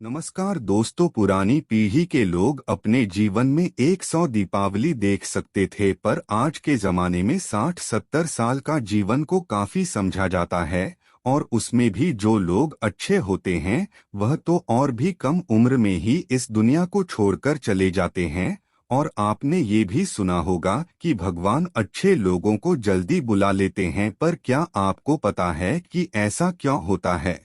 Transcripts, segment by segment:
नमस्कार दोस्तों। पुरानी पीढ़ी के लोग अपने जीवन में 100 दीपावली देख सकते थे, पर आज के जमाने में 60-70 साल का जीवन को काफी समझा जाता है। और उसमें भी जो लोग अच्छे होते हैं वह तो और भी कम उम्र में ही इस दुनिया को छोड़कर चले जाते हैं। और आपने ये भी सुना होगा कि भगवान अच्छे लोगों को जल्दी बुला लेते हैं, पर क्या आपको पता है कि ऐसा क्यों होता है?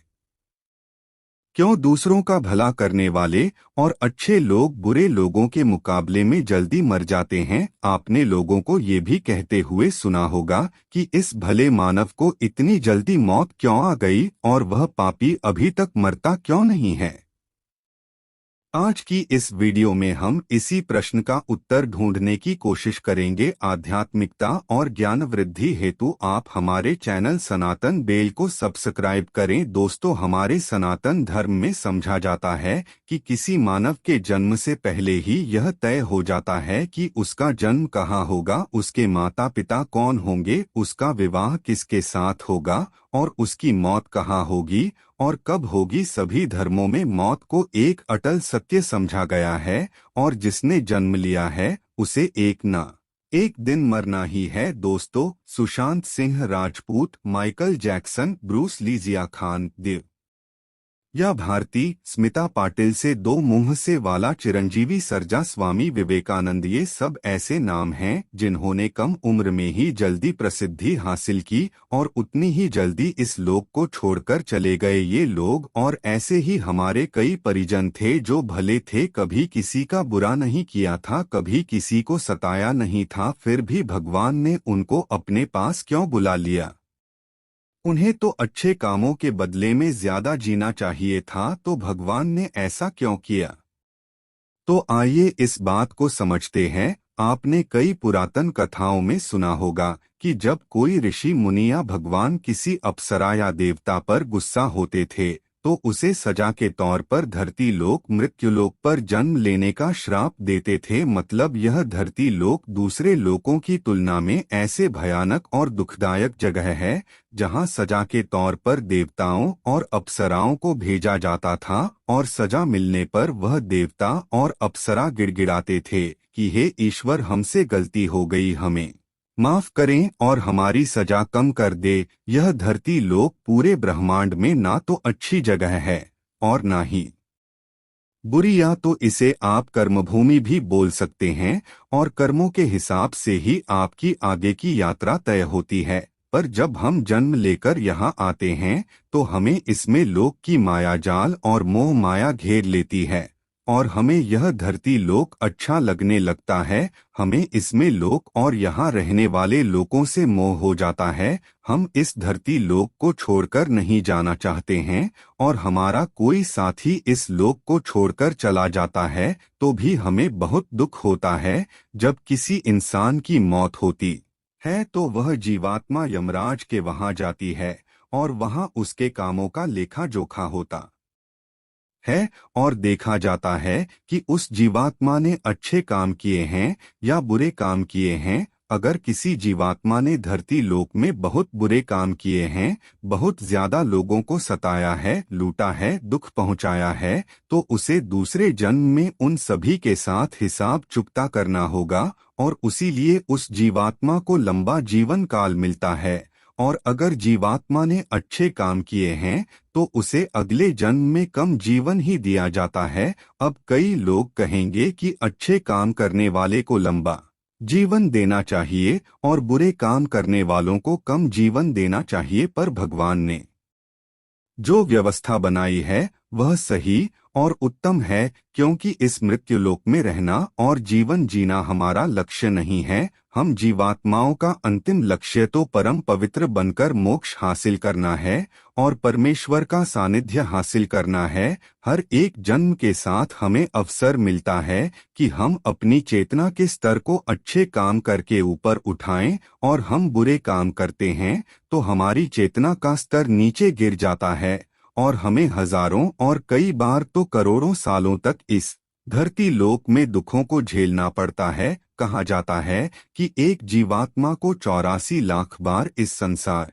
क्यों दूसरों का भला करने वाले और अच्छे लोग बुरे लोगों के मुकाबले में जल्दी मर जाते हैं? आपने लोगों को ये भी कहते हुए सुना होगा कि इस भले मानव को इतनी जल्दी मौत क्यों आ गई और वह पापी अभी तक मरता क्यों नहीं है। आज की इस वीडियो में हम इसी प्रश्न का उत्तर ढूंढने की कोशिश करेंगे। आध्यात्मिकता और ज्ञान वृद्धि हेतु आप हमारे चैनल सनातन बेल को सब्सक्राइब करें। दोस्तों, हमारे सनातन धर्म में समझा जाता है कि किसी मानव के जन्म से पहले ही यह तय हो जाता है कि उसका जन्म कहाँ होगा, उसके माता पिता कौन होंगे, उसका विवाह किसके साथ होगा और उसकी मौत कहाँ होगी और कब होगी। सभी धर्मों में मौत को एक अटल सत्य समझा गया है और जिसने जन्म लिया है उसे एक न एक दिन मरना ही है। दोस्तों, Sushant Singh Rajput, Michael Jackson, Bruce Lee, Jiah Khan, Divya Bharti, Smita Patil से दो मुंह से वाला, चिरंजीवी सरजा, स्वामी विवेकानंद, ये सब ऐसे नाम हैं जिन्होंने कम उम्र में ही जल्दी प्रसिद्धि हासिल की और उतनी ही जल्दी इस लोक को छोड़कर चले गए। ये लोग और ऐसे ही हमारे कई परिजन थे जो भले थे, कभी किसी का बुरा नहीं किया था, कभी किसी को सताया नहीं था, फिर भी भगवान ने उनको अपने पास क्यों बुला लिया? उन्हें तो अच्छे कामों के बदले में ज्यादा जीना चाहिए था, तो भगवान ने ऐसा क्यों किया? तो आइए इस बात को समझते हैं। आपने कई पुरातन कथाओं में सुना होगा कि जब कोई ऋषि मुनि या भगवान किसी अप्सरा या देवता पर गुस्सा होते थे तो उसे सजा के तौर पर धरती लोक, मृत्युलोक पर जन्म लेने का श्राप देते थे। मतलब यह धरती लोक दूसरे लोकों की तुलना में ऐसे भयानक और दुखदायक जगह है जहां सजा के तौर पर देवताओं और अप्सराओं को भेजा जाता था और सजा मिलने पर वह देवता और अप्सरा गिड़गिड़ाते थे कि हे ईश्वर, हमसे गलती हो गई, हमें माफ करें और हमारी सजा कम कर दे। यह धरती लोक पूरे ब्रह्मांड में ना तो अच्छी जगह है और ना ही बुरी, या तो इसे आप कर्मभूमि भी बोल सकते हैं और कर्मों के हिसाब से ही आपकी आगे की यात्रा तय होती है। पर जब हम जन्म लेकर यहाँ आते हैं तो हमें इसमें लोक की माया जाल और मोह माया घेर लेती है और हमें यह धरती लोक अच्छा लगने लगता है। हमें इसमें लोक और यहाँ रहने वाले लोगों से मोह हो जाता है। हम इस धरती लोक को छोड़कर नहीं जाना चाहते हैं और हमारा कोई साथी इस लोक को छोड़कर चला जाता है तो भी हमें बहुत दुख होता है। जब किसी इंसान की मौत होती है तो वह जीवात्मा यमराज के वहां जाती है और वहां उसके कामों का लेखा जोखा होता है और देखा जाता है कि उस जीवात्मा ने अच्छे काम किए हैं या बुरे काम किए हैं। अगर किसी जीवात्मा ने धरती लोक में बहुत बुरे काम किए हैं, बहुत ज्यादा लोगों को सताया है, लूटा है, दुख पहुंचाया है, तो उसे दूसरे जन्म में उन सभी के साथ हिसाब चुकता करना होगा और उसीलिए उस जीवात्मा को लंबा जीवन काल मिलता है। और अगर जीवात्मा ने अच्छे काम किए हैं तो उसे अगले जन्म में कम जीवन ही दिया जाता है। अब कई लोग कहेंगे कि अच्छे काम करने वाले को लंबा जीवन देना चाहिए और बुरे काम करने वालों को कम जीवन देना चाहिए, पर भगवान ने जो व्यवस्था बनाई है वह सही और उत्तम है, क्योंकि इस मृत्युलोक में रहना और जीवन जीना हमारा लक्ष्य नहीं है। हम जीवात्माओं का अंतिम लक्ष्य तो परम पवित्र बनकर मोक्ष हासिल करना है और परमेश्वर का सानिध्य हासिल करना है। हर एक जन्म के साथ हमें अवसर मिलता है कि हम अपनी चेतना के स्तर को अच्छे काम करके ऊपर उठाएं और हम बुरे काम करते हैं तो हमारी चेतना का स्तर नीचे गिर जाता है और हमें हजारों और कई बार तो करोड़ों सालों तक इस धरती लोक में दुखों को झेलना पड़ता है। कहा जाता है कि एक जीवात्मा को 84 लाख बार इस संसार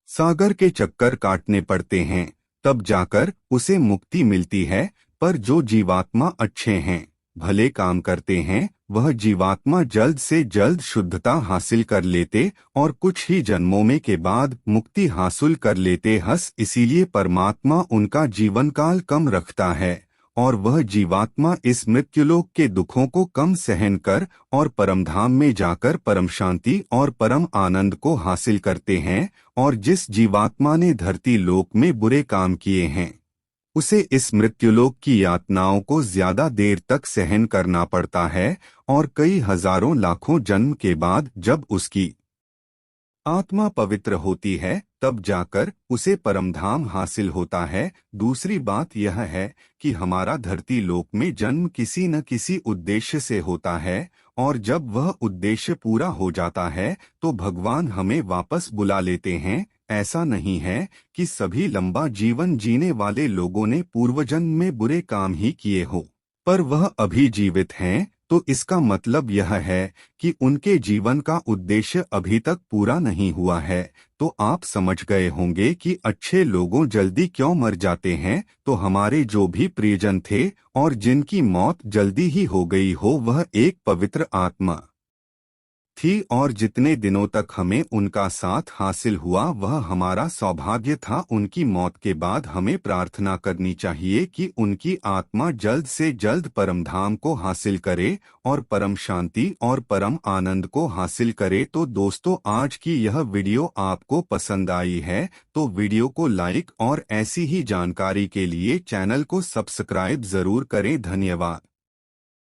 सागर के चक्कर काटने पड़ते हैं, तब जाकर उसे मुक्ति मिलती है। पर जो जीवात्मा अच्छे हैं, भले काम करते हैं, वह जीवात्मा जल्द से जल्द शुद्धता हासिल कर लेते और कुछ ही जन्मों में के बाद मुक्ति हासिल कर लेते इसीलिए परमात्मा उनका जीवन काल कम रखता है और वह जीवात्मा इस मृत्युलोक के दुखों को कम सहन कर और परमधाम में जाकर परम शांति और परम आनंद को हासिल करते हैं। और जिस जीवात्मा ने धरती लोक में बुरे काम किए हैं, उसे इस मृत्युलोक की यातनाओं को ज्यादा देर तक सहन करना पड़ता है और कई हजारों लाखों जन्म के बाद जब उसकी आत्मा पवित्र होती है तब जाकर उसे परमधाम हासिल होता है। दूसरी बात यह है कि हमारा धरती लोक में जन्म किसी न किसी उद्देश्य से होता है और जब वह उद्देश्य पूरा हो जाता है तो भगवान हमें वापस बुला लेते हैं। ऐसा नहीं है कि सभी लंबा जीवन जीने वाले लोगों ने पूर्वजन्म में बुरे काम ही किए हो, पर वह अभी जीवित हैं, तो इसका मतलब यह है कि उनके जीवन का उद्देश्य अभी तक पूरा नहीं हुआ है। तो आप समझ गए होंगे कि अच्छे लोगों जल्दी क्यों मर जाते हैं। तो हमारे जो भी प्रियजन थे और जिनकी मौत जल्दी ही हो गई हो, वह एक पवित्र आत्मा थी और जितने दिनों तक हमें उनका साथ हासिल हुआ वह हमारा सौभाग्य था। उनकी मौत के बाद हमें प्रार्थना करनी चाहिए कि उनकी आत्मा जल्द से जल्द परमधाम को हासिल करे और परम शांति और परम आनंद को हासिल करे। तो दोस्तों, आज की यह वीडियो आपको पसंद आई है तो वीडियो को लाइक और ऐसी ही जानकारी के लिए चैनल को सब्सक्राइब जरूर करें। धन्यवाद।